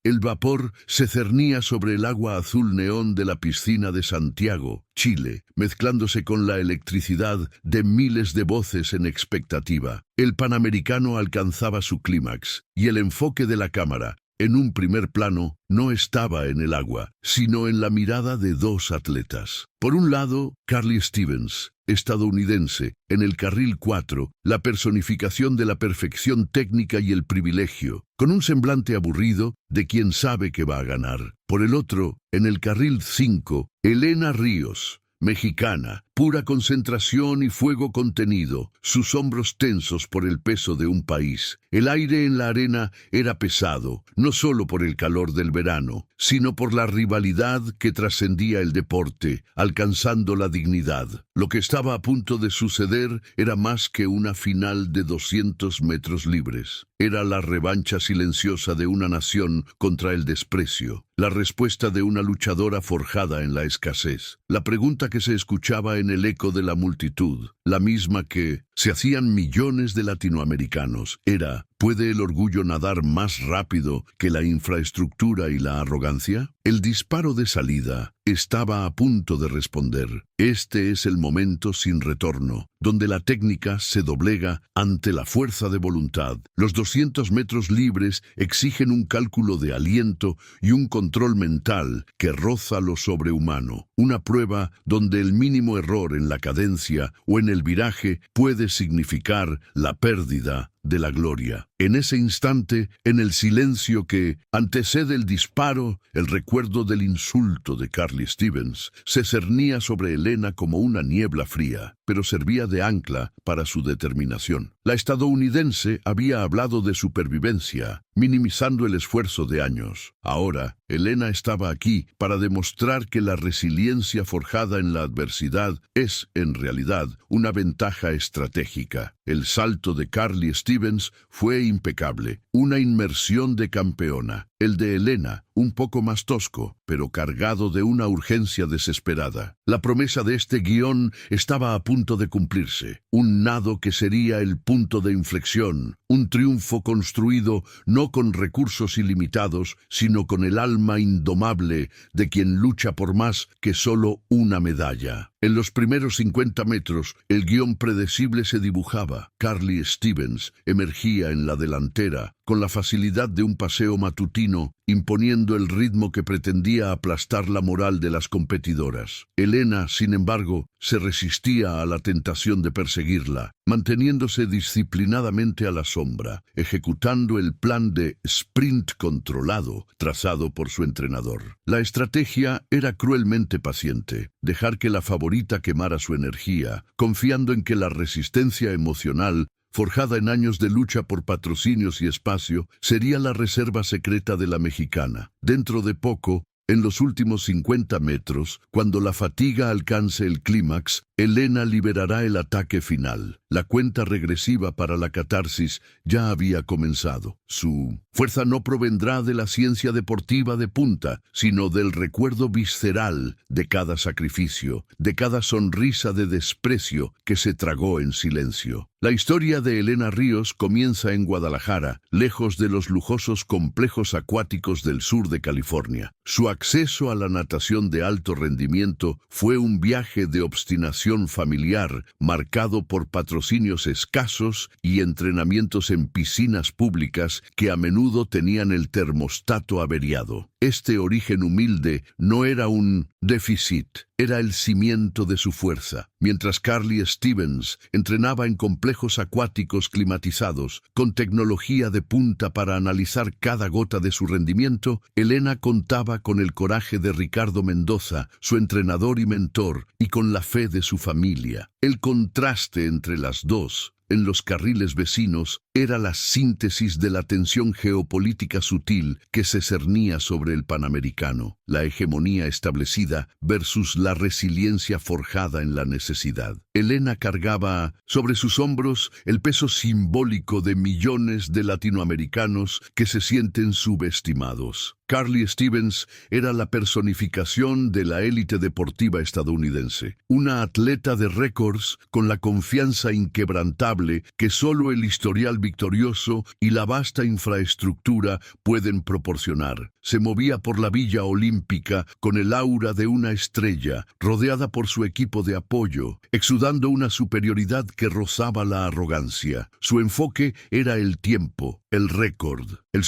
El vapor se cernía sobre el agua azul neón de la piscina de Santiago, Chile, mezclándose con la electricidad de miles de voces en expectativa. El Panamericano alcanzaba su clímax, y el enfoque de la cámara, en un primer plano, no estaba en el agua, sino en la mirada de dos atletas. Por un lado, Carly Stevens, estadounidense, en el carril 4, la personificación de la perfección técnica y el privilegio, con un semblante aburrido de quien sabe que va a ganar. Por el otro, en el carril 5, Elena Ríos, mexicana, pura concentración y fuego contenido, sus hombros tensos por el peso de un país. El aire en la arena era pesado, no solo por el calor del verano, sino por la rivalidad que trascendía el deporte, alcanzando la dignidad. Lo que estaba a punto de suceder era más que una final de 200 metros libres. Era la revancha silenciosa de una nación contra el desprecio, la respuesta de una luchadora forjada en la escasez. La pregunta que se escuchaba en el eco de la multitud, la misma que se hacían millones de latinoamericanos, era: ¿puede el orgullo nadar más rápido que la infraestructura y la arrogancia? El disparo de salida estaba a punto de responder. Este es el momento sin retorno, donde la técnica se doblega ante la fuerza de voluntad. Los 200 metros libres exigen un cálculo de aliento y un control mental que roza lo sobrehumano. Una prueba donde el mínimo error en la cadencia o en el viraje puede significar la pérdida de la gloria. En ese instante, en el silencio que antecede el disparo, el recuerdo del insulto de Carly Stevens se cernía sobre Elena como una niebla fría, pero servía de ancla para su determinación. La estadounidense había hablado de supervivencia, minimizando el esfuerzo de años. Ahora, Elena estaba aquí para demostrar que la resiliencia forjada en la adversidad es, en realidad, una ventaja estratégica. El salto de Carly Stevens fue impecable, una inmersión de campeona. El de Elena, un poco más tosco, pero cargado de una urgencia desesperada. La promesa de este guión estaba a punto de cumplirse. Un nado que sería el punto de inflexión, un triunfo construido no con recursos ilimitados, sino con el alma indomable de quien lucha por más que solo una medalla. En los primeros 50 metros, el guión predecible se dibujaba. Carly Stevens emergía en la delantera, con la facilidad de un paseo matutino, imponiendo el ritmo que pretendía aplastar la moral de las competidoras. Elena, sin embargo, se resistía a la tentación de perseguirla, manteniéndose disciplinadamente a la sombra, ejecutando el plan de sprint controlado trazado por su entrenador. La estrategia era cruelmente paciente, dejar que la favorita quemara su energía, confiando en que la resistencia emocional forjada en años de lucha por patrocinios y espacio, sería la reserva secreta de la mexicana. Dentro de poco, en los últimos 50 metros, cuando la fatiga alcance el clímax, Elena liberará el ataque final. La cuenta regresiva para la catarsis ya había comenzado. Su fuerza no provendrá de la ciencia deportiva de punta, sino del recuerdo visceral de cada sacrificio, de cada sonrisa de desprecio que se tragó en silencio. La historia de Elena Ríos comienza en Guadalajara, lejos de los lujosos complejos acuáticos del sur de California. Su acceso a la natación de alto rendimiento fue un viaje de obstinación familiar, marcado por patrocinios escasos y entrenamientos en piscinas públicas que a menudo tenían el termostato averiado. Este origen humilde no era un déficit, era el cimiento de su fuerza. Mientras Carly Stevens entrenaba en complejos acuáticos climatizados, con tecnología de punta para analizar cada gota de su rendimiento, Elena contaba con el coraje de Ricardo Mendoza, su entrenador y mentor, y con la fe de su familia. El contraste entre las dos, en los carriles vecinos, era la síntesis de la tensión geopolítica sutil que se cernía sobre el Panamericano, la hegemonía establecida versus la resiliencia forjada en la necesidad. Elena cargaba sobre sus hombros el peso simbólico de millones de latinoamericanos que se sienten subestimados. Carly Stevens era la personificación de la élite deportiva estadounidense, una atleta de récords con la confianza inquebrantable que solo el historial victorioso y la vasta infraestructura pueden proporcionar. Se movía por la Villa Olímpica con el aura de una estrella, rodeada por su equipo de apoyo, exudando una superioridad que rozaba la arrogancia. Su enfoque era el tiempo, el récord, el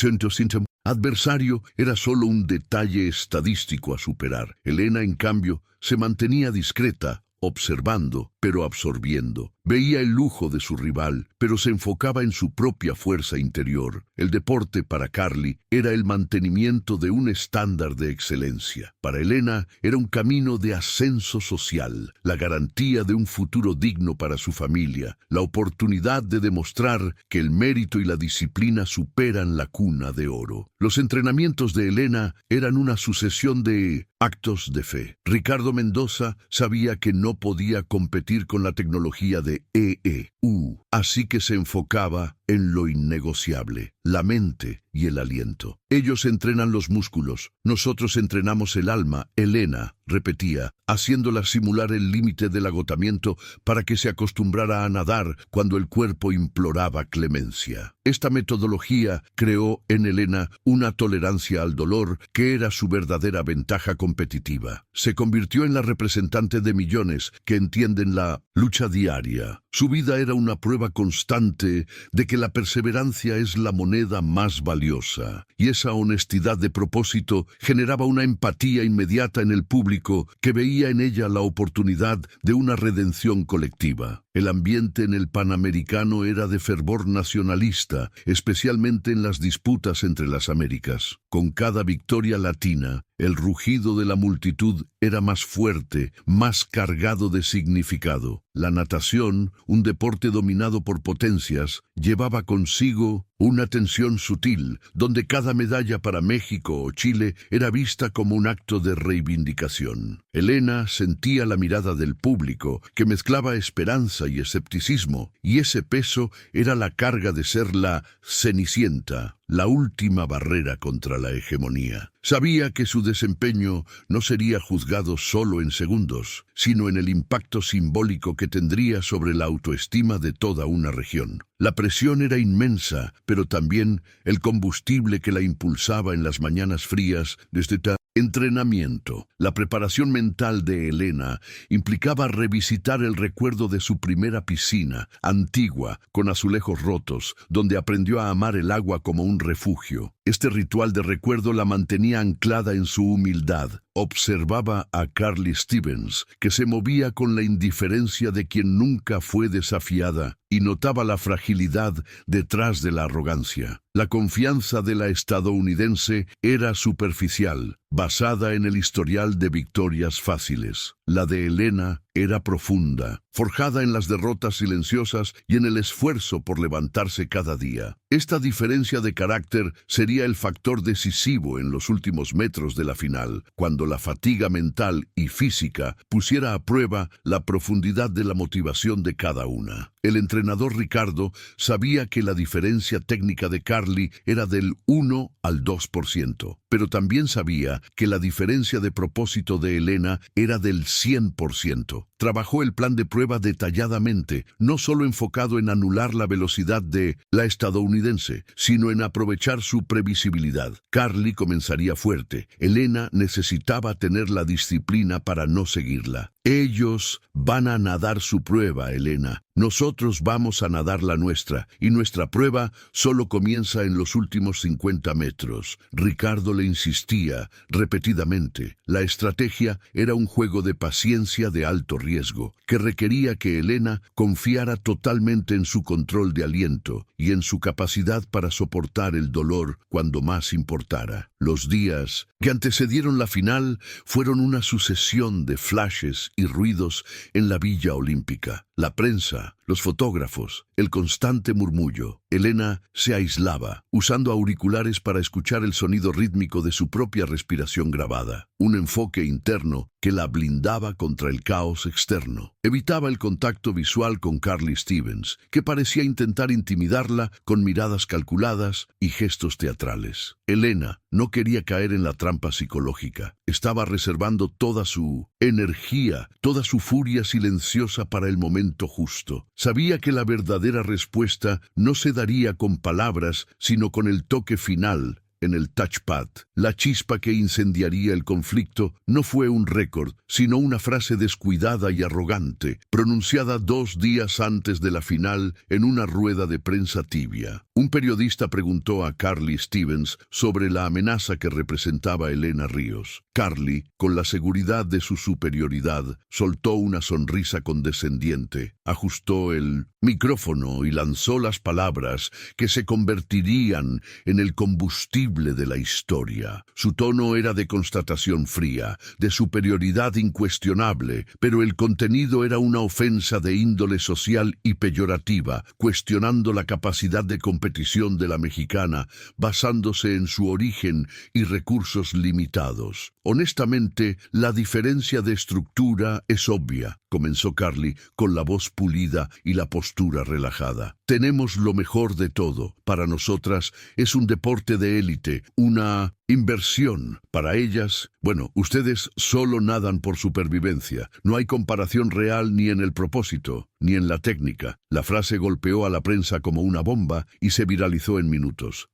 adversario era solo un detalle estadístico a superar. Elena, en cambio, se mantenía discreta, observando, pero absorbiendo. Veía el lujo de su rival, pero se enfocaba en su propia fuerza interior. El deporte para Carly era el mantenimiento de un estándar de excelencia. Para Elena era un camino de ascenso social, la garantía de un futuro digno para su familia, la oportunidad de demostrar que el mérito y la disciplina superan la cuna de oro. Los entrenamientos de Elena eran una sucesión de actos de fe. Ricardo Mendoza sabía que no podía competir con la tecnología de EEU, así que se enfocaba en lo innegociable, la mente y el aliento. Ellos entrenan los músculos, nosotros entrenamos el alma, Elena repetía, haciéndola simular el límite del agotamiento para que se acostumbrara a nadar cuando el cuerpo imploraba clemencia. Esta metodología creó en Elena una tolerancia al dolor que era su verdadera ventaja competitiva. Se convirtió en la representante de millones que entienden la lucha diaria. Su vida era una prueba constante de que la perseverancia es la moneda más valiosa, y esa honestidad de propósito generaba una empatía inmediata en el público que veía en ella la oportunidad de una redención colectiva. El ambiente en el Panamericano era de fervor nacionalista, especialmente en las disputas entre las Américas. Con cada victoria latina, el rugido de la multitud era más fuerte, más cargado de significado. La natación, un deporte dominado por potencias, llevaba consigo una tensión sutil, donde cada medalla para México o Chile era vista como un acto de reivindicación. Elena sentía la mirada del público, que mezclaba esperanza y escepticismo, y ese peso era la carga de ser la Cenicienta, la última barrera contra la hegemonía. Sabía que su desempeño no sería juzgado solo en segundos, sino en el impacto simbólico que tendría sobre la autoestima de toda una región. La presión era inmensa, pero también el combustible que la impulsaba en las mañanas frías desde entrenamiento. La preparación mental de Elena implicaba revisitar el recuerdo de su primera piscina, antigua, con azulejos rotos, donde aprendió a amar el agua como un refugio. Este ritual de recuerdo la mantenía anclada en su humildad. Observaba a Carly Stevens, que se movía con la indiferencia de quien nunca fue desafiada, y notaba la fragilidad detrás de la arrogancia. La confianza de la estadounidense era superficial, basada en el historial de victorias fáciles. La de Elena era profunda, forjada en las derrotas silenciosas y en el esfuerzo por levantarse cada día. Esta diferencia de carácter sería el factor decisivo en los últimos metros de la final, cuando la fatiga mental y física pusiera a prueba la profundidad de la motivación de cada una. El entrenador Ricardo sabía que la diferencia técnica de Carly era del 1 al 2%, pero también sabía que la diferencia de propósito de Elena era del 100%. Trabajó el plan de prueba detalladamente, no solo enfocado en anular la velocidad de la estadounidense, sino en aprovechar su previsibilidad. Carly comenzaría fuerte. Elena necesitaba tener la disciplina para no seguirla. Ellos van a nadar su prueba, Elena. Nosotros vamos a nadar la nuestra, y nuestra prueba solo comienza en los últimos 50 metros. Ricardo le insistía repetidamente. La estrategia era un juego de paciencia de alto riesgo, que requería que Elena confiara totalmente en su control de aliento y en su capacidad para soportar el dolor cuando más importara. Los días que antecedieron la final fueron una sucesión de flashes y ruidos en la Villa Olímpica. la prensa, los fotógrafos, el constante murmullo. Elena se aislaba, usando auriculares para escuchar el sonido rítmico de su propia respiración grabada, un enfoque interno que la blindaba contra el caos externo. Evitaba el contacto visual con Carly Stevens, que parecía intentar intimidarla con miradas calculadas y gestos teatrales. Elena no quería caer en la trampa psicológica. Estaba reservando toda su energía, toda su furia silenciosa para el momento justo. Sabía que la verdadera respuesta no se daría con palabras, sino con el toque final en el touchpad. La chispa que incendiaría el conflicto no fue un récord, sino una frase descuidada y arrogante, pronunciada 2 días antes de la final en una rueda de prensa tibia. Un periodista preguntó a Carly Stevens sobre la amenaza que representaba Elena Ríos. Carly, con la seguridad de su superioridad, soltó una sonrisa condescendiente, ajustó el micrófono y lanzó las palabras que se convertirían en el combustible de la historia. Su tono era de constatación fría, de superioridad incuestionable, pero el contenido era una ofensa de índole social y peyorativa, cuestionando la capacidad de competición de la mexicana, basándose en su origen y recursos limitados. Honestamente, la diferencia de estructura es obvia, comenzó Carly con la voz pulida y la postura relajada. Tenemos lo mejor de todo. Para nosotras es un deporte de élite, una inversión. Para ellas, bueno, ustedes solo nadan por supervivencia. No hay comparación real ni en el propósito, ni en la técnica. La frase golpeó a la prensa como una bomba y se viralizó en minutos.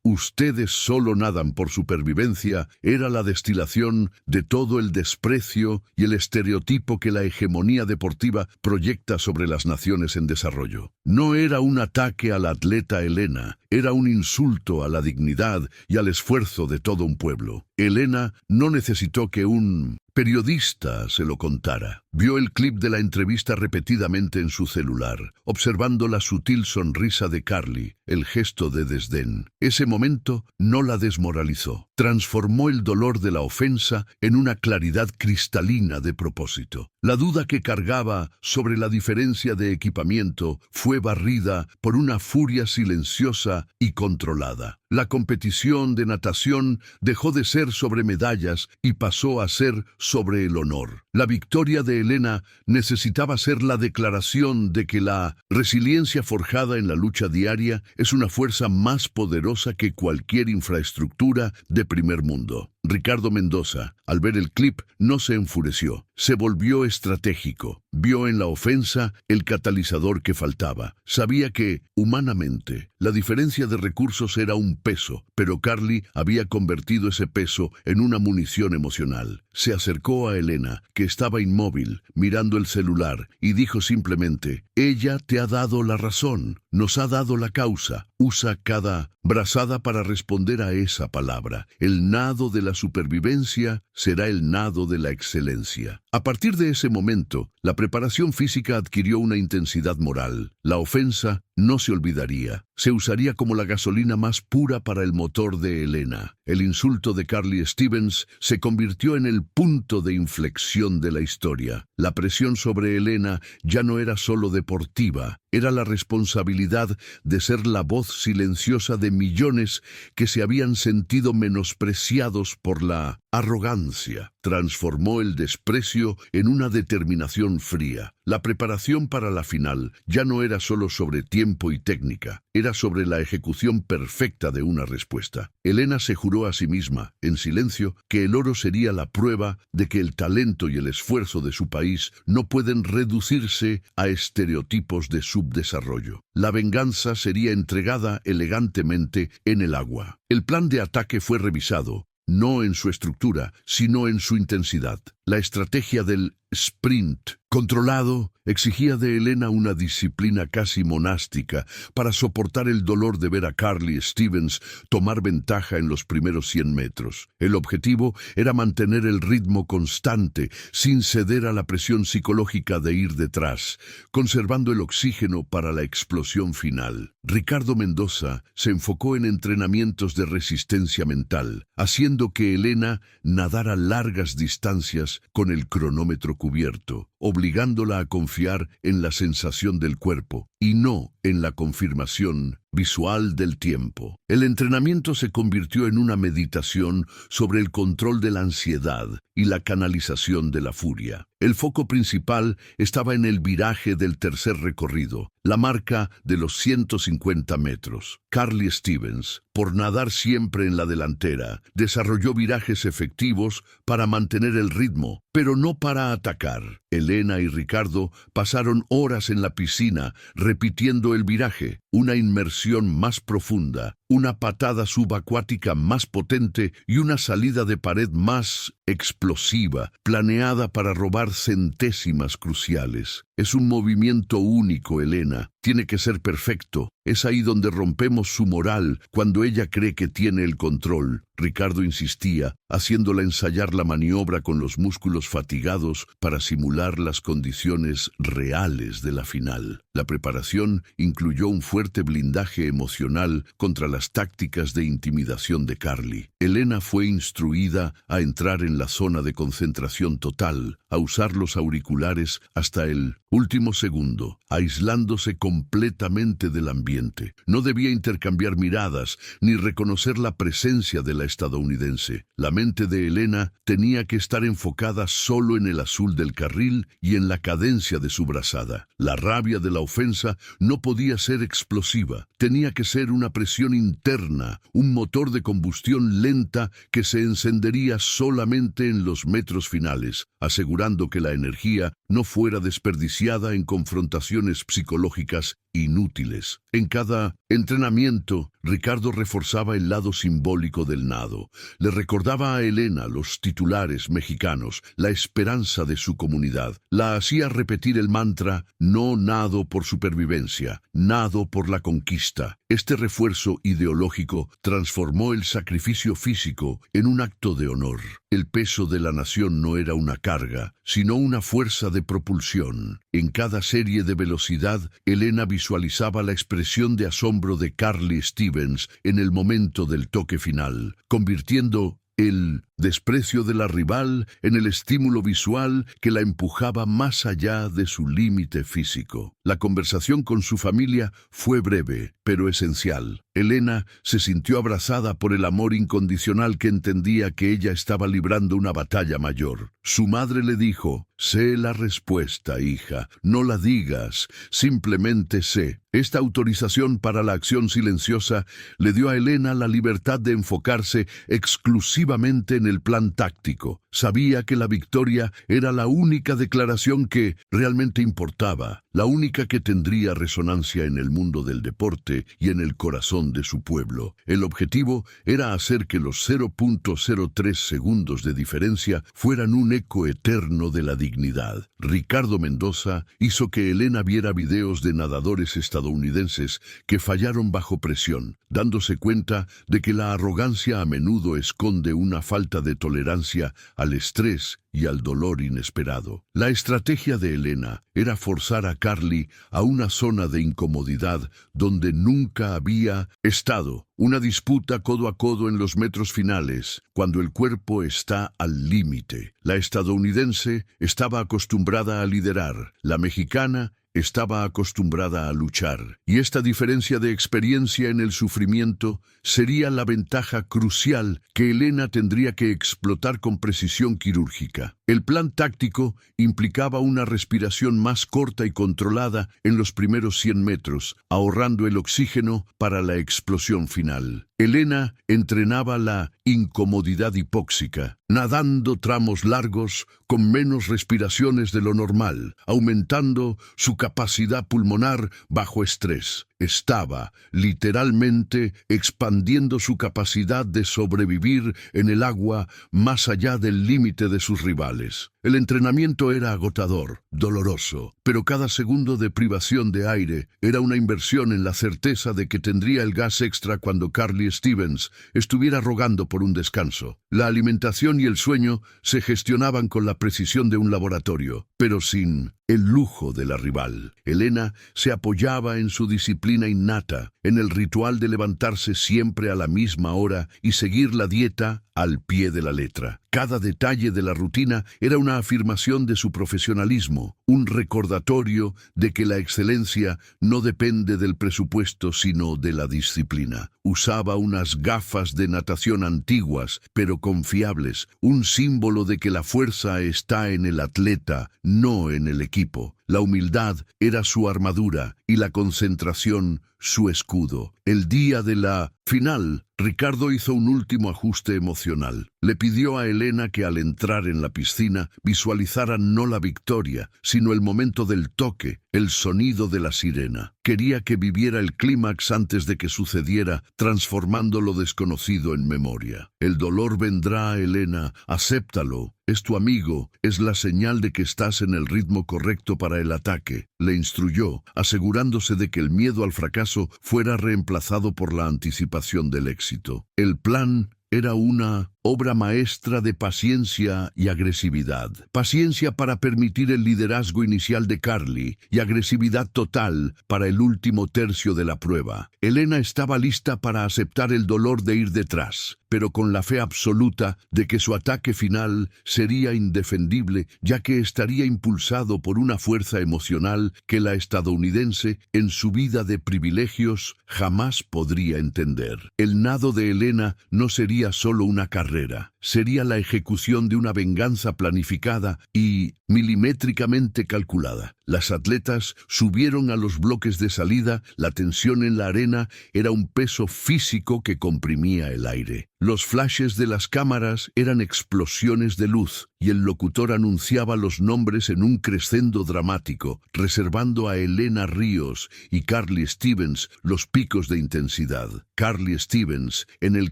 Ustedes solo nadan por supervivencia era la destilación de todo el desprecio y el estereotipo que la hegemonía deportiva proyecta sobre las naciones en desarrollo. No era un ataque a la atleta Elena, era un insulto a la dignidad y al esfuerzo de todo un pueblo. Elena no necesitó que un periodista se lo contara. Vio el clip de la entrevista repetidamente en su celular, observando la sutil sonrisa de Carly, el gesto de desdén. Ese momento no la desmoralizó. Transformó el dolor de la ofensa en una claridad cristalina de propósito. La duda que cargaba sobre la diferencia de equipamiento fue barrida por una furia silenciosa y controlada. La competición de natación dejó de ser sobre medallas y pasó a ser sobre el honor. La victoria de Elena necesitaba ser la declaración de que la resiliencia forjada en la lucha diaria es una fuerza más poderosa que cualquier infraestructura de primer mundo. Ricardo Mendoza, al ver el clip, no se enfureció. Se volvió estratégico. Vio en la ofensa el catalizador que faltaba. Sabía que, humanamente, la diferencia de recursos era un peso, pero Carly había convertido ese peso en una munición emocional. Se acercó a Elena, que estaba inmóvil, mirando el celular, y dijo simplemente: «Ella te ha dado la razón, nos ha dado la causa. Usa cada brazada para responder a esa palabra. El nado de la supervivencia será el nado de la excelencia». A partir de ese momento, la preparación física adquirió una intensidad moral. La ofensa no se olvidaría. Se usaría como la gasolina más pura para el motor de Elena. El insulto de Carly Stevens se convirtió en el punto de inflexión de la historia. La presión sobre Elena ya no era solo deportiva, era la responsabilidad de ser la voz silenciosa de millones que se habían sentido menospreciados por la arrogancia. Transformó el desprecio en una determinación fría. La preparación para la final ya no era solo sobre tiempo y técnica, era sobre la ejecución perfecta de una respuesta. Elena se juró a sí misma, en silencio, que el oro sería la prueba de que el talento y el esfuerzo de su país no pueden reducirse a estereotipos de subdesarrollo. La venganza sería entregada elegantemente en el agua. El plan de ataque fue revisado, no en su estructura, sino en su intensidad. La estrategia del sprint controlado exigía de Elena una disciplina casi monástica para soportar el dolor de ver a Carly Stevens tomar ventaja en los primeros 100 metros. El objetivo era mantener el ritmo constante, sin ceder a la presión psicológica de ir detrás, conservando el oxígeno para la explosión final. Ricardo Mendoza se enfocó en entrenamientos de resistencia mental, haciendo que Elena nadara largas distancias finales con el cronómetro cubierto, obligándola a confiar en la sensación del cuerpo y no en la confirmación visual del tiempo. El entrenamiento se convirtió en una meditación sobre el control de la ansiedad y la canalización de la furia. El foco principal estaba en el viraje del tercer recorrido, la marca de los 150 metros. Carly Stevens, por nadar siempre en la delantera, desarrolló virajes efectivos para mantener el ritmo, pero no para atacar. Elena y Ricardo pasaron horas en la piscina repitiendo el viraje, una inmersión más profunda, una patada subacuática más potente y una salida de pared más explosiva, planeada para robar centésimas cruciales. Es un movimiento único, Elena. Tiene que ser perfecto. Es ahí donde rompemos su moral cuando ella cree que tiene el control. Ricardo insistía, haciéndola ensayar la maniobra con los músculos fatigados para simular las condiciones reales de la final. La preparación incluyó un fuerte blindaje emocional contra las tácticas de intimidación de Carly. Elena fue instruida a entrar en la zona de concentración total, a usar los auriculares hasta el último segundo, aislándose completamente del ambiente. No debía intercambiar miradas ni reconocer la presencia de la estadounidense. La mente de Elena tenía que estar enfocada solo en el azul del carril y en la cadencia de su brazada. La rabia de la ofensa no podía ser explosiva. Tenía que ser una presión interna, un motor de combustión lenta que se encendería solamente en los metros finales, asegurando que la energía no fuera desperdiciada en confrontaciones psicológicas inútiles. En cada entrenamiento, Ricardo reforzaba el lado simbólico del nado. Le recordaba a Elena los titulares mexicanos, la esperanza de su comunidad. La hacía repetir el mantra: no nado por supervivencia, nado por la conquista. Este refuerzo ideológico transformó el sacrificio físico en un acto de honor. El peso de la nación no era una carga, sino una fuerza de propulsión. En cada serie de velocidad, Elena visualizaba la expresión de asombro de Carly Stevens en el momento del toque final, convirtiendo el desprecio de la rival en el estímulo visual que la empujaba más allá de su límite físico. La conversación con su familia fue breve, pero esencial. Elena se sintió abrazada por el amor incondicional que entendía que ella estaba librando una batalla mayor. Su madre le dijo: sé la respuesta, hija, no la digas, simplemente sé. Esta autorización para la acción silenciosa le dio a Elena la libertad de enfocarse exclusivamente en el plan táctico. Sabía que la victoria era la única declaración que realmente importaba, la única que tendría resonancia en el mundo del deporte y en el corazón de su pueblo. El objetivo era hacer que los 0.03 segundos de diferencia fueran un eco eterno de la dignidad. Ricardo Mendoza hizo que Elena viera videos de nadadores estadounidenses que fallaron bajo presión, dándose cuenta de que la arrogancia a menudo esconde una falta de tolerancia al estrés y al dolor inesperado. La estrategia de Elena era forzar a Carly a una zona de incomodidad donde nunca había estado, una disputa codo a codo en los metros finales, cuando el cuerpo está al límite. La estadounidense estaba acostumbrada a liderar, la mexicana estaba acostumbrada a luchar, y esta diferencia de experiencia en el sufrimiento sería la ventaja crucial que Elena tendría que explotar con precisión quirúrgica. El plan táctico implicaba una respiración más corta y controlada en los primeros 100 metros, ahorrando el oxígeno para la explosión final. Elena entrenaba la incomodidad hipóxica, nadando tramos largos con menos respiraciones de lo normal, aumentando su capacidad pulmonar bajo estrés. Estaba, literalmente, expandiendo su capacidad de sobrevivir en el agua más allá del límite de sus rivales. El entrenamiento era agotador, doloroso, pero cada segundo de privación de aire era una inversión en la certeza de que tendría el gas extra cuando Carly Stevens estuviera rogando por un descanso. La alimentación y el sueño se gestionaban con la precisión de un laboratorio, pero sin el lujo de la rival. Elena se apoyaba en su disciplina innata, en el ritual de levantarse siempre a la misma hora y seguir la dieta al pie de la letra. Cada detalle de la rutina era una afirmación de su profesionalismo, un recordatorio de que la excelencia no depende del presupuesto sino de la disciplina. Usaba unas gafas de natación antiguas, pero confiables, un símbolo de que la fuerza está en el atleta, no en el equipo. La humildad era su armadura y la concentración su escudo. El día de la final, Ricardo hizo un último ajuste emocional. Le pidió a Elena que al entrar en la piscina visualizara no la victoria, sino el momento del toque, el sonido de la sirena. Quería que viviera el clímax antes de que sucediera, transformando lo desconocido en memoria. El dolor vendrá, Elena, acéptalo. Es tu amigo, es la señal de que estás en el ritmo correcto para el ataque, le instruyó, asegurándose de que el miedo al fracaso fuera reemplazado por la anticipación del éxito. El plan era una obra maestra de paciencia y agresividad. Paciencia para permitir el liderazgo inicial de Carly y agresividad total para el último tercio de la prueba. Elena estaba lista para aceptar el dolor de ir detrás, pero con la fe absoluta de que su ataque final sería indefendible, ya que estaría impulsado por una fuerza emocional que la estadounidense, en su vida de privilegios, jamás podría entender. El nado de Elena no sería solo una carrera, sería la ejecución de una venganza planificada y milimétricamente calculada. Las atletas subieron a los bloques de salida, la tensión en la arena era un peso físico que comprimía el aire. Los flashes de las cámaras eran explosiones de luz y el locutor anunciaba los nombres en un crescendo dramático, reservando a Elena Ríos y Carly Stevens los picos de intensidad. Carly Stevens, en el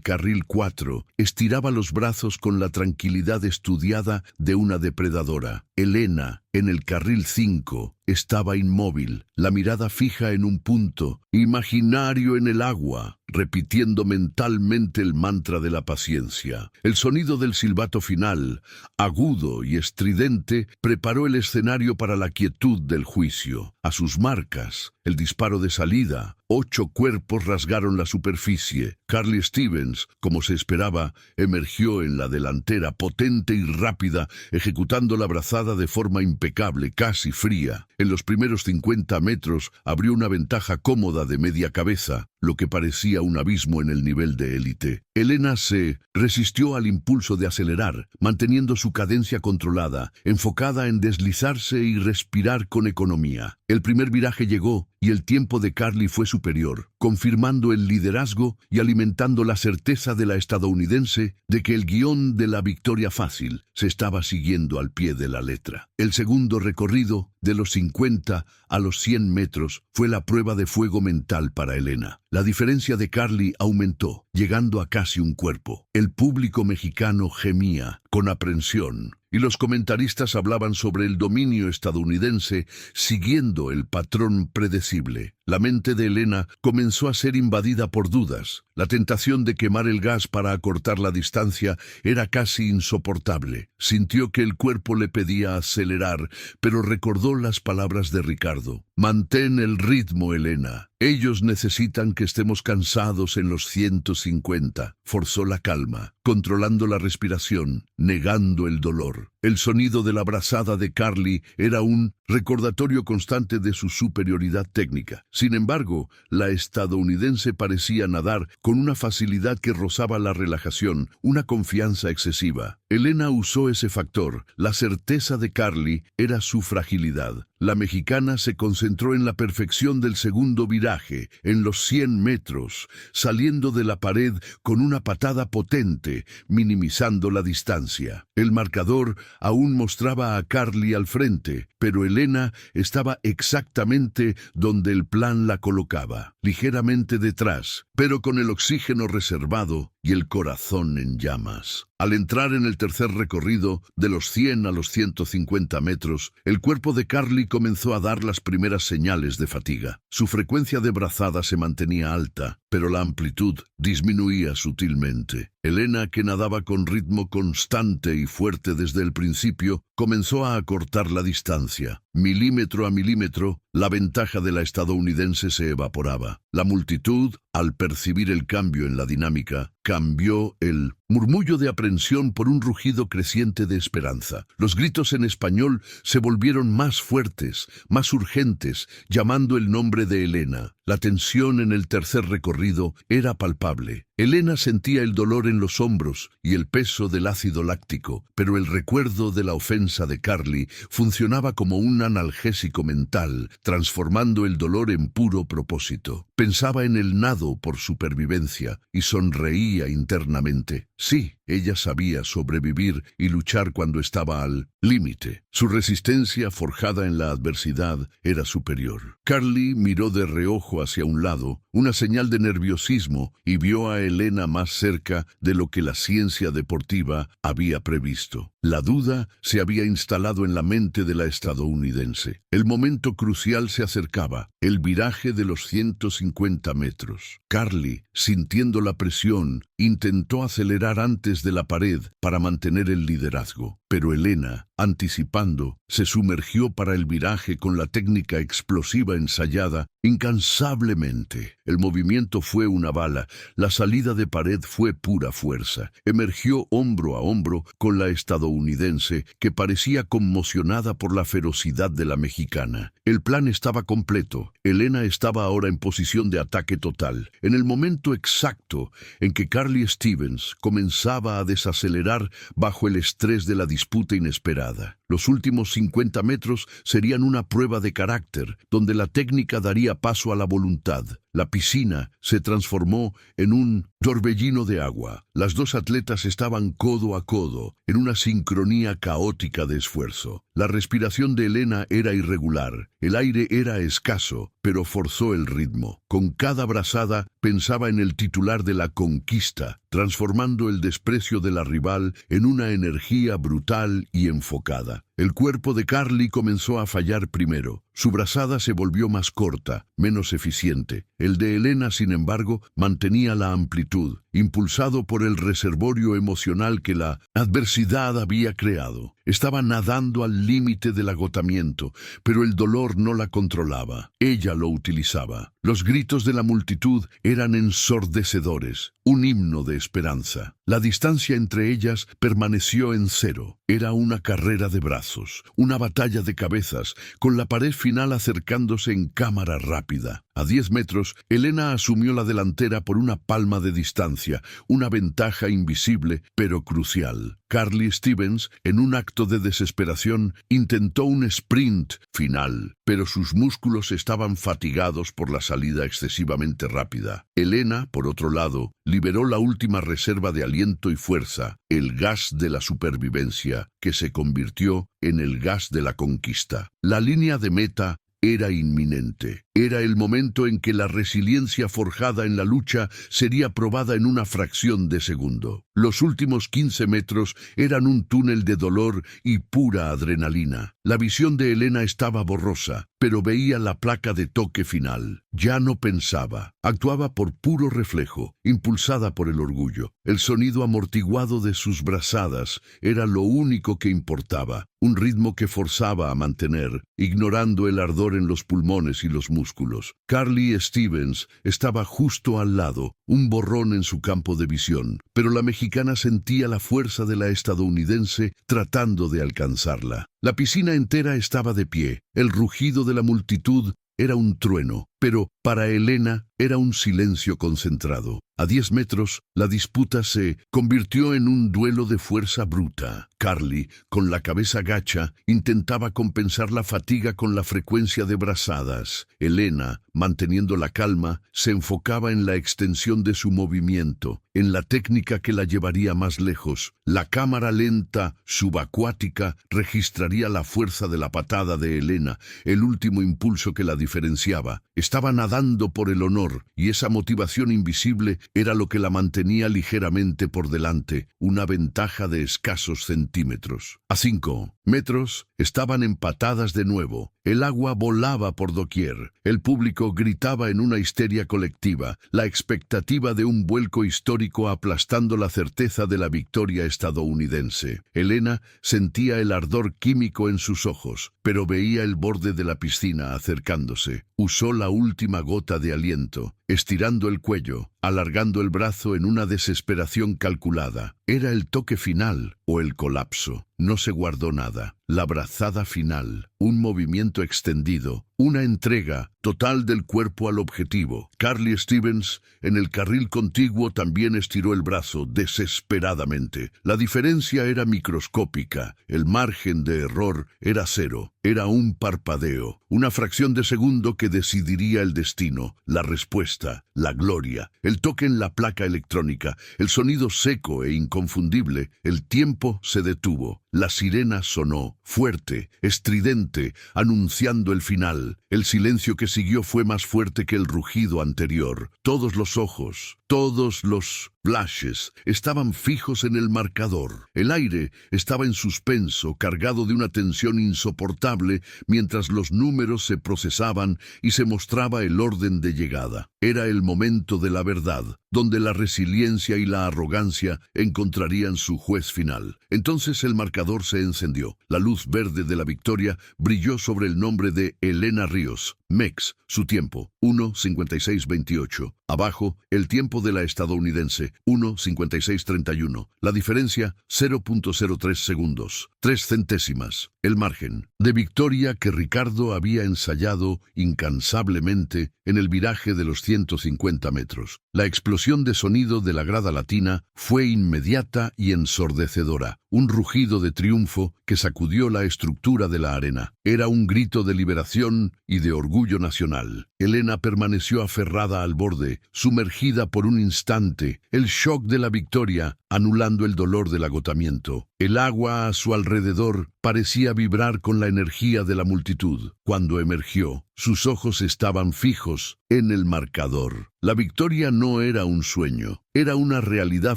carril 4, estiraba los brazos con la tranquilidad estudiada de una depredadora. Elena, en el carril 5, estaba inmóvil, la mirada fija en un punto, imaginario en el agua, repitiendo mentalmente el mantra de la paciencia. El sonido del silbato final, agudo y estridente, preparó el escenario para la quietud del juicio. A sus marcas, el disparo de salida, 8 cuerpos rasgaron la superficie. Carly Stevens, como se esperaba, emergió en la delantera, potente y rápida, ejecutando la brazada de forma impecable, casi fría. En los primeros 50 metros abrió una ventaja cómoda de media cabeza, lo que parecía un abismo en el nivel de élite. Elena se resistió al impulso de acelerar, manteniendo su cadencia controlada, enfocada en deslizarse y respirar con economía. El primer viraje llegó y el tiempo de Carly fue superior, confirmando el liderazgo y alimentando la certeza de la estadounidense de que el guión de la victoria fácil se estaba siguiendo al pie de la letra. El segundo recorrido, de los 50 a los 100 metros, fue la prueba de fuego mental para Elena. La diferencia de Carly aumentó, llegando a casi un cuerpo. El público mexicano gemía con aprensión, y los comentaristas hablaban sobre el dominio estadounidense siguiendo el patrón predecible. La mente de Elena comenzó a ser invadida por dudas. La tentación de quemar el gas para acortar la distancia era casi insoportable. Sintió que el cuerpo le pedía acelerar, pero recordó las palabras de Ricardo. Mantén el ritmo, Elena. Ellos necesitan que estemos cansados en los 150. Forzó la calma, controlando la respiración, negando el dolor. El sonido de la brazada de Carly era un recordatorio constante de su superioridad técnica. Sin embargo, la estadounidense parecía nadar con una facilidad que rozaba la relajación, una confianza excesiva. Elena usó ese factor. La certeza de Carly era su fragilidad. La mexicana se concentró en la perfección del segundo viraje, en los 100 metros, saliendo de la pared con una patada potente, minimizando la distancia. El marcador aún mostraba a Carly al frente, pero Elena estaba exactamente donde el plan la colocaba, ligeramente detrás, pero con el oxígeno reservado y el corazón en llamas. Al entrar en el tercer recorrido, de los 100 a los 150 metros, el cuerpo de Carly comenzó a dar las primeras señales de fatiga. Su frecuencia de brazada se mantenía alta, pero la amplitud disminuía sutilmente. Elena, que nadaba con ritmo constante y fuerte desde el principio, comenzó a acortar la distancia. Milímetro a milímetro, la ventaja de la estadounidense se evaporaba. La multitud, al percibir el cambio en la dinámica, cambió el murmullo de aprensión por un rugido creciente de esperanza. Los gritos en español se volvieron más fuertes, más urgentes, llamando el nombre de Elena. La tensión en el tercer recorrido era palpable. Elena sentía el dolor en los hombros y el peso del ácido láctico, pero el recuerdo de la ofensa de Carly funcionaba como un analgésico mental, transformando el dolor en puro propósito. Pensaba en el nado por supervivencia y sonreía internamente. Sí, ella sabía sobrevivir y luchar cuando estaba al límite. Su resistencia, forjada en la adversidad, era superior. Carly miró de reojo hacia un lado, una señal de nerviosismo, y vio a Elena más cerca de lo que la ciencia deportiva había previsto. La duda se había instalado en la mente de la estadounidense. El momento crucial se acercaba, el viraje de los 150 metros. Carly, sintiendo la presión, intentó acelerar antes de la pared para mantener el liderazgo. Pero Elena, anticipando, se sumergió para el viraje con la técnica explosiva ensayada incansablemente. El movimiento fue una bala, la salida de pared fue pura fuerza. Emergió hombro a hombro con la estadounidense, que parecía conmocionada por la ferocidad de la mexicana. El plan estaba completo. Elena estaba ahora en posición de ataque total. En el momento exacto en que Carly Stevens comenzaba a desacelerar bajo el estrés de la disputa inesperada. Los últimos 50 metros serían una prueba de carácter, donde la técnica daría paso a la voluntad. La piscina se transformó en un torbellino de agua. Las dos atletas estaban codo a codo, en una sincronía caótica de esfuerzo. La respiración de Elena era irregular, el aire era escaso, pero forzó el ritmo. Con cada brazada pensaba en el titular de la conquista, transformando el desprecio de la rival en una energía brutal y enfocada. El cuerpo de Carly comenzó a fallar primero. Su brazada se volvió más corta, menos eficiente. El de Elena, sin embargo, mantenía la amplitud, impulsado por el reservorio emocional que la adversidad había creado. Estaba nadando al límite del agotamiento, pero el dolor no la controlaba. Ella lo utilizaba. Los gritos de la multitud eran ensordecedores, un himno de esperanza. La distancia entre ellas permaneció en cero. Era una carrera de brazos, una batalla de cabezas, con la pared final acercándose en cámara rápida. A 10 metros, Elena asumió la delantera por una palma de distancia, una ventaja invisible pero crucial. Carly Stevens, en un acto de desesperación, intentó un sprint final, pero sus músculos estaban fatigados por la salida excesivamente rápida. Elena, por otro lado, liberó la última reserva de aliento y fuerza, el gas de la supervivencia, que se convirtió en el gas de la conquista. La línea de meta era inminente. Era el momento en que la resiliencia forjada en la lucha sería probada en una fracción de segundo. Los últimos 15 metros eran un túnel de dolor y pura adrenalina. La visión de Elena estaba borrosa, pero veía la placa de toque final. Ya no pensaba, actuaba por puro reflejo, impulsada por el orgullo. El sonido amortiguado de sus brazadas era lo único que importaba, un ritmo que forzaba a mantener, ignorando el ardor en los pulmones y los músculos. Carly Stevens estaba justo al lado, un borrón en su campo de visión, pero la mexicana sentía la fuerza de la estadounidense tratando de alcanzarla. La piscina entera estaba de pie, el rugido de la multitud era un trueno, pero para Elena era un silencio concentrado. A 10 metros, la disputa se convirtió en un duelo de fuerza bruta. Carly, con la cabeza gacha, intentaba compensar la fatiga con la frecuencia de brazadas. Elena, manteniendo la calma, se enfocaba en la extensión de su movimiento, en la técnica que la llevaría más lejos. La cámara lenta, subacuática, registraría la fuerza de la patada de Elena, el último impulso que la diferenciaba. Estaba nadando por el honor, y esa motivación invisible era lo que la mantenía ligeramente por delante, una ventaja de escasos centímetros. A 5 metros estaban empatadas de nuevo. El agua volaba por doquier. El público gritaba en una histeria colectiva, la expectativa de un vuelco histórico aplastando la certeza de la victoria estadounidense. Elena sentía el ardor químico en sus ojos, pero veía el borde de la piscina acercándose. Usó la última gota de aliento, estirando el cuello, alargando el brazo en una desesperación calculada. Era el toque final o el colapso. No se guardó nada. La brazada final, un movimiento extendido, una entrega total del cuerpo al objetivo. Carly Stevens, en el carril contiguo, también estiró el brazo desesperadamente. La diferencia era microscópica. El margen de error era cero. Era un parpadeo, una fracción de segundo que decidiría el destino, la respuesta, la gloria, el toque en la placa electrónica, el sonido seco e inconfundible. El tiempo se detuvo. La sirena sonó, fuerte, estridente, anunciando el final. El silencio que siguió fue más fuerte que el rugido anterior. Todos los ojos, todos los flashes estaban fijos en el marcador. El aire estaba en suspenso, cargado de una tensión insoportable, mientras los números se procesaban y se mostraba el orden de llegada. Era el momento de la verdad, donde la resiliencia y la arrogancia encontrarían su juez final. Entonces el marcador se encendió. La luz verde de la victoria brilló sobre el nombre de Elena Ríos. MEX, su tiempo, 1:56:28. Abajo, el tiempo de la estadounidense, 1:56:31. La diferencia, 0.03 segundos, 3 centésimas. El margen de victoria que Ricardo había ensayado incansablemente en el viraje de los 150 metros. La explosión de sonido de la grada latina fue inmediata y ensordecedora. Un rugido de triunfo que sacudió la estructura de la arena. Era un grito de liberación y de orgullo nacional. Elena permaneció aferrada al borde, sumergida por un instante, el shock de la victoria anulando el dolor del agotamiento. El agua a su alrededor parecía vibrar con la energía de la multitud. Cuando emergió, sus ojos estaban fijos en el marcador. La victoria no era un sueño, era una realidad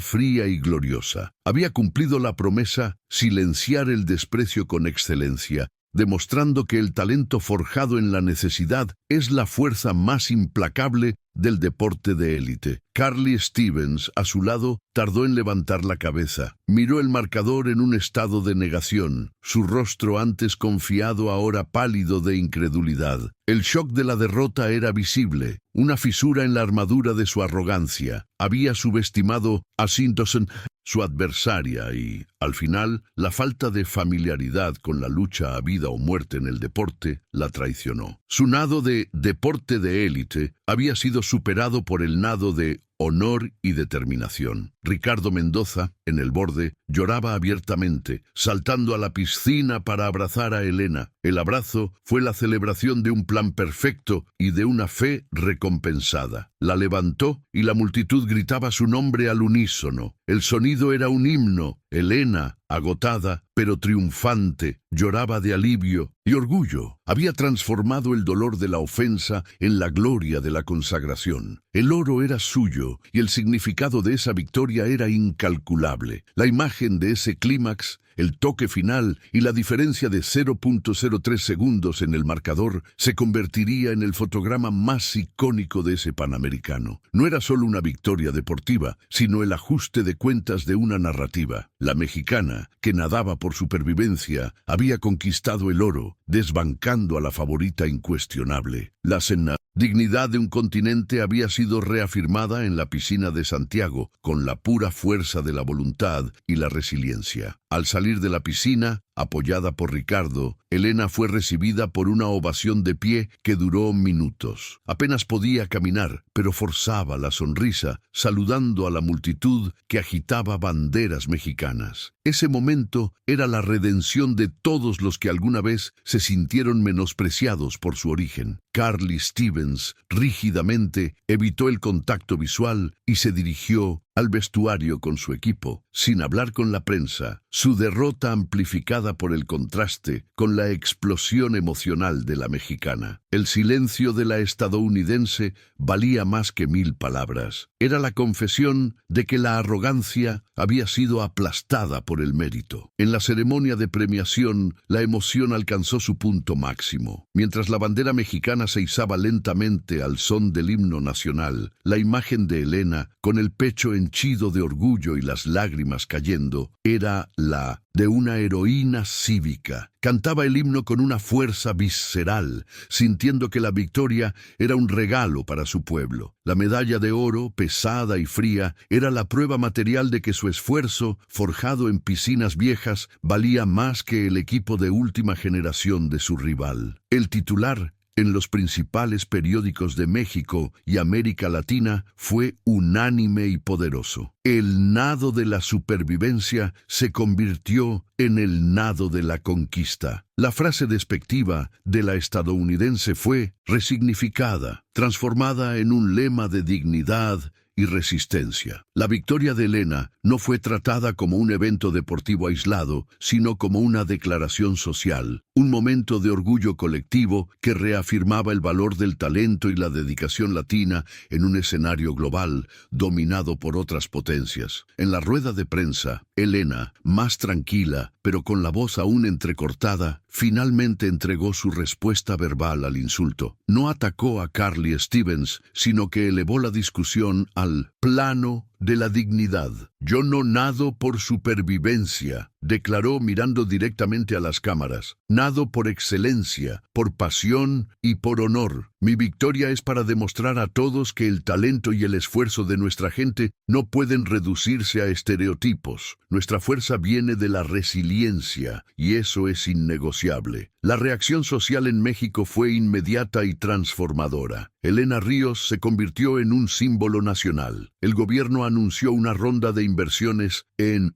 fría y gloriosa. Había cumplido la promesa, silenciar el desprecio con excelencia, demostrando que el talento forjado en la necesidad es la fuerza más implacable del deporte de élite. Carly Stevens, a su lado, tardó en levantar la cabeza. Miró el marcador en un estado de negación, su rostro antes confiado ahora pálido de incredulidad. El shock de la derrota era visible, una fisura en la armadura de su arrogancia. Había subestimado a Sintoson, su adversaria, y, al final, la falta de familiaridad con la lucha a vida o muerte en el deporte la traicionó. Su nado de deporte de élite había sido superado por el nado de honor y determinación. Ricardo Mendoza, en el borde, lloraba abiertamente, saltando a la piscina para abrazar a Elena. El abrazo fue la celebración de un plan perfecto y de una fe recompensada. La levantó y la multitud gritaba su nombre al unísono. El sonido era un himno. Elena, agotada, pero triunfante, lloraba de alivio y orgullo. Había transformado el dolor de la ofensa en la gloria de la consagración. El oro era suyo y el significado de esa victoria era incalculable. La imagen de ese clímax, el toque final y la diferencia de 0.03 segundos en el marcador se convertiría en el fotograma más icónico de ese Panamericano. No era solo una victoria deportiva, sino el ajuste de cuentas de una narrativa. La mexicana, que nadaba por supervivencia, había conquistado el oro, desbancando a la favorita incuestionable. La dignidad de un continente había sido reafirmada en la piscina de Santiago con la pura fuerza de la voluntad y la resiliencia. Al salir de la piscina, apoyada por Ricardo, Elena fue recibida por una ovación de pie que duró minutos. Apenas podía caminar, pero forzaba la sonrisa, saludando a la multitud que agitaba banderas mexicanas. Ese momento era la redención de todos los que alguna vez se sintieron menospreciados por su origen. Carly Stevens, rígidamente, evitó el contacto visual y se dirigió al vestuario con su equipo, sin hablar con la prensa, su derrota amplificada por el contraste con la explosión emocional de la mexicana. El silencio de la estadounidense valía más que 1000 palabras. Era la confesión de que la arrogancia había sido aplastada por el mérito. En la ceremonia de premiación, la emoción alcanzó su punto máximo. Mientras la bandera mexicana se izaba lentamente al son del himno nacional, la imagen de Elena, con el pecho henchido de orgullo y las lágrimas cayendo, era la de una heroína cívica. Cantaba el himno con una fuerza visceral, sintiendo que la victoria era un regalo para su pueblo. La medalla de oro, pesada y fría, era la prueba material de que su esfuerzo, forjado en piscinas viejas, valía más que el equipo de última generación de su rival. El titular en los principales periódicos de México y América Latina fue unánime y poderoso. El nado de la supervivencia se convirtió en el nado de la conquista. La frase despectiva de la estadounidense fue resignificada, transformada en un lema de dignidad y resistencia. La victoria de Elena no fue tratada como un evento deportivo aislado, sino como una declaración social, un momento de orgullo colectivo que reafirmaba el valor del talento y la dedicación latina en un escenario global dominado por otras potencias. En la rueda de prensa, Elena, más tranquila, pero con la voz aún entrecortada, finalmente entregó su respuesta verbal al insulto. No atacó a Carly Stevens, sino que elevó la discusión al plano de la dignidad. Yo no nado por supervivencia, declaró mirando directamente a las cámaras. Nado por excelencia, por pasión y por honor. Mi victoria es para demostrar a todos que el talento y el esfuerzo de nuestra gente no pueden reducirse a estereotipos. Nuestra fuerza viene de la resiliencia, y eso es innegociable. La reacción social en México fue inmediata y transformadora. Elena Ríos se convirtió en un símbolo nacional. El gobierno anunció una ronda de inversiones en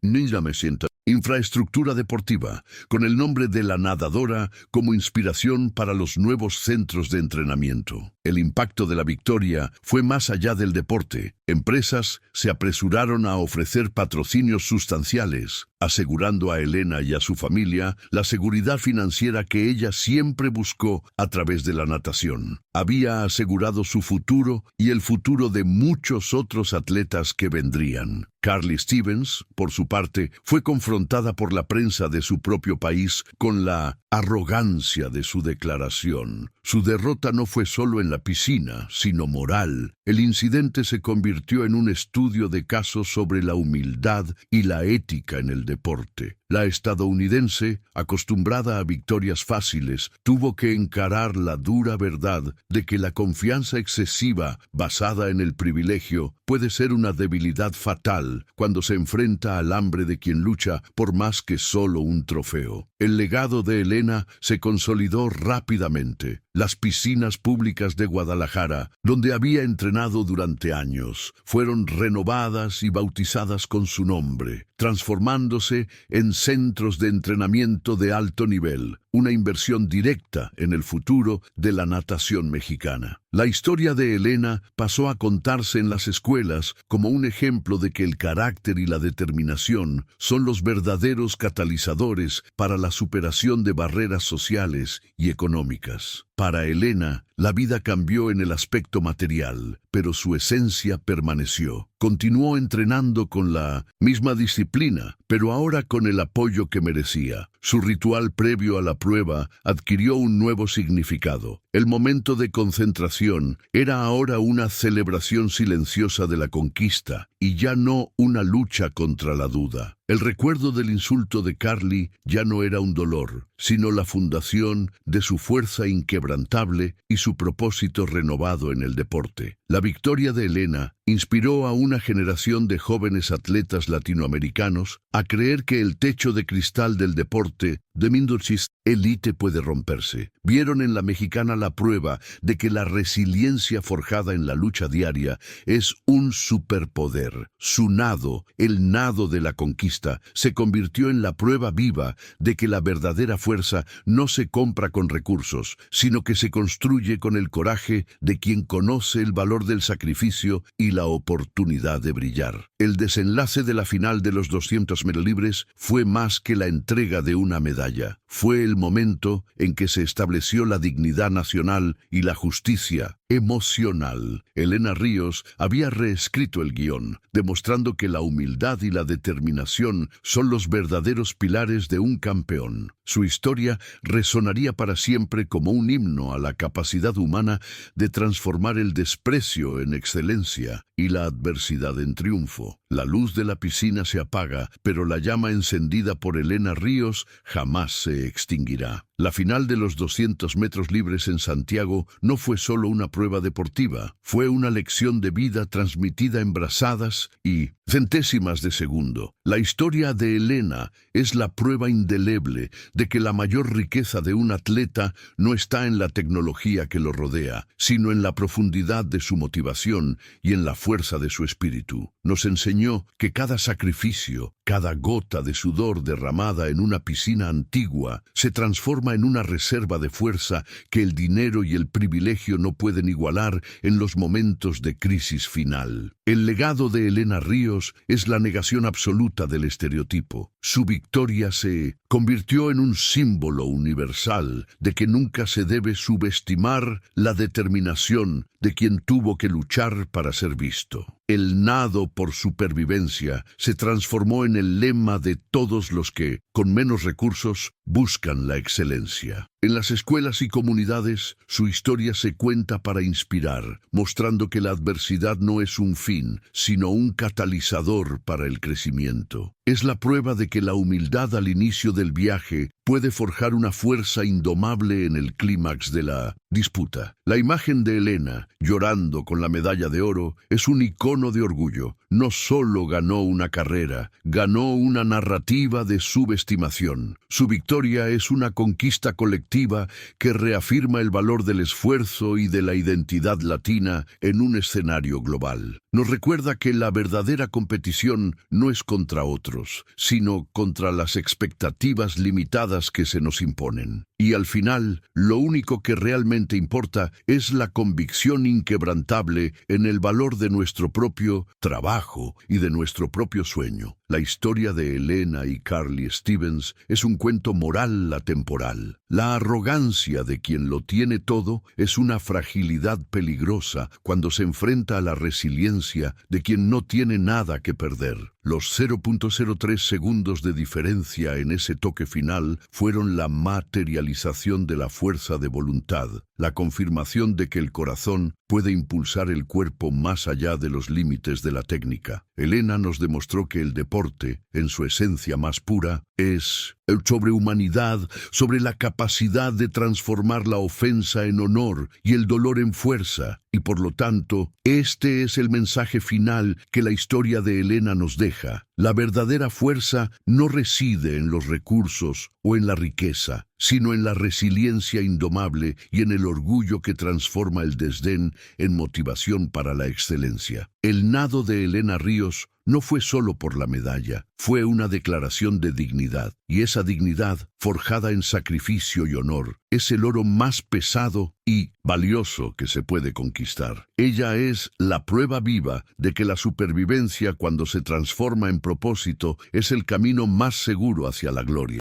infraestructura deportiva, con el nombre de la nadadora como inspiración para los nuevos centros de entrenamiento. El impacto de la victoria fue más allá del deporte. Empresas se apresuraron a ofrecer patrocinios sustanciales, asegurando a Elena y a su familia la seguridad financiera que ella siempre buscó a través de la natación. Había asegurado su futuro y el futuro de muchos otros atletas que vendrían. Carly Stevens, por su parte, fue confrontada por la prensa de su propio país con la arrogancia de su declaración. Su derrota no fue solo en la piscina, sino moral. El incidente se convirtió en un estudio de caso sobre la humildad y la ética en el deporte. La estadounidense, acostumbrada a victorias fáciles, tuvo que encarar la dura verdad de que la confianza excesiva, basada en el privilegio, puede ser una debilidad fatal cuando se enfrenta al hambre de quien lucha por más que solo un trofeo. El legado de Elena se consolidó rápidamente. Las piscinas públicas de Guadalajara, donde había entrenado durante años, fueron renovadas y bautizadas con su nombre, transformándose en centros de entrenamiento de alto nivel, una inversión directa en el futuro de la natación mexicana. La historia de Elena pasó a contarse en las escuelas como un ejemplo de que el carácter y la determinación son los verdaderos catalizadores para la superación de barreras sociales y económicas. Para Elena, la vida cambió en el aspecto material, pero su esencia permaneció. Continuó entrenando con la misma disciplina, pero ahora con el apoyo que merecía. Su ritual previo a la prueba adquirió un nuevo significado. El momento de concentración era ahora una celebración silenciosa de la conquista y ya no una lucha contra la duda. El recuerdo del insulto de Carly ya no era un dolor, sino la fundación de su fuerza inquebrantable y su propósito renovado en el deporte. La victoria de Elena inspiró a una generación de jóvenes atletas latinoamericanos a creer que el techo de cristal del deporte de Mindorchis élite puede romperse. Vieron en la mexicana la prueba de que la resiliencia forjada en la lucha diaria es un superpoder. Su nado, el nado de la conquista, se convirtió en la prueba viva de que la verdadera fuerza no se compra con recursos, sino que se construye con el coraje de quien conoce el valor del sacrificio y la oportunidad de brillar. El desenlace de la final de los 200 metros libres fue más que la entrega de una medalla. Fue el momento en que se estableció la dignidad nacional y la justicia emocional. Elena Ríos había reescrito el guión, demostrando que la humildad y la determinación son los verdaderos pilares de un campeón. Su historia resonaría para siempre como un himno a la capacidad humana de transformar el desprecio en excelencia y la adversidad en triunfo. La luz de la piscina se apaga, pero la llama encendida por Elena Ríos jamás se extinguirá. La final de los 200 metros libres en Santiago no fue solo una prueba deportiva, fue una lección de vida transmitida en brazadas y centésimas de segundo. La historia de Elena es la prueba indeleble de que la mayor riqueza de un atleta no está en la tecnología que lo rodea, sino en la profundidad de su motivación y en la fuerza de su espíritu. Nos enseñó que cada sacrificio, cada gota de sudor derramada en una piscina antigua se transforma en una reserva de fuerza que el dinero y el privilegio no pueden igualar en los momentos de crisis final. El legado de Elena Ríos es la negación absoluta del estereotipo. Su victoria se convirtió en un símbolo universal de que nunca se debe subestimar la determinación de quien tuvo que luchar para ser visto. El nado por supervivencia se transformó en el lema de todos los que, con menos recursos, buscan la excelencia. En las escuelas y comunidades, su historia se cuenta para inspirar, mostrando que la adversidad no es un fin, sino un catalizador para el crecimiento. Es la prueba de que la humildad al inicio del viaje puede forjar una fuerza indomable en el clímax de la disputa. La imagen de Elena, llorando con la medalla de oro, es un icono de orgullo. No solo ganó una carrera, ganó una narrativa de subestimación. Su victoria es una conquista colectiva que reafirma el valor del esfuerzo y de la identidad latina en un escenario global. Nos recuerda que la verdadera competición no es contra otros, sino contra las expectativas limitadas que se nos imponen. Y al final, lo único que realmente importa es la convicción inquebrantable en el valor de nuestro propio trabajo y de nuestro propio sueño. La historia de Elena y Carly Stevens es un cuento moral atemporal. La arrogancia de quien lo tiene todo es una fragilidad peligrosa cuando se enfrenta a la resiliencia de quien no tiene nada que perder. Los 0.03 segundos de diferencia en ese toque final fueron la materialización de la fuerza de voluntad, la confirmación de que el corazón puede impulsar el cuerpo más allá de los límites de la técnica. Elena nos demostró que el deporte, en su esencia más pura, es sobre humanidad, sobre la capacidad de transformar la ofensa en honor y el dolor en fuerza. Y por lo tanto, este es el mensaje final que la historia de Elena nos deja. La verdadera fuerza no reside en los recursos o en la riqueza, sino en la resiliencia indomable y en el orgullo que transforma el desdén en motivación para la excelencia. El nado de Elena Ríos no fue solo por la medalla, fue una declaración de dignidad, y esa dignidad, forjada en sacrificio y honor, es el oro más pesado y valioso que se puede conquistar. Ella es la prueba viva de que la supervivencia, cuando se transforma en propósito, es el camino más seguro hacia la gloria.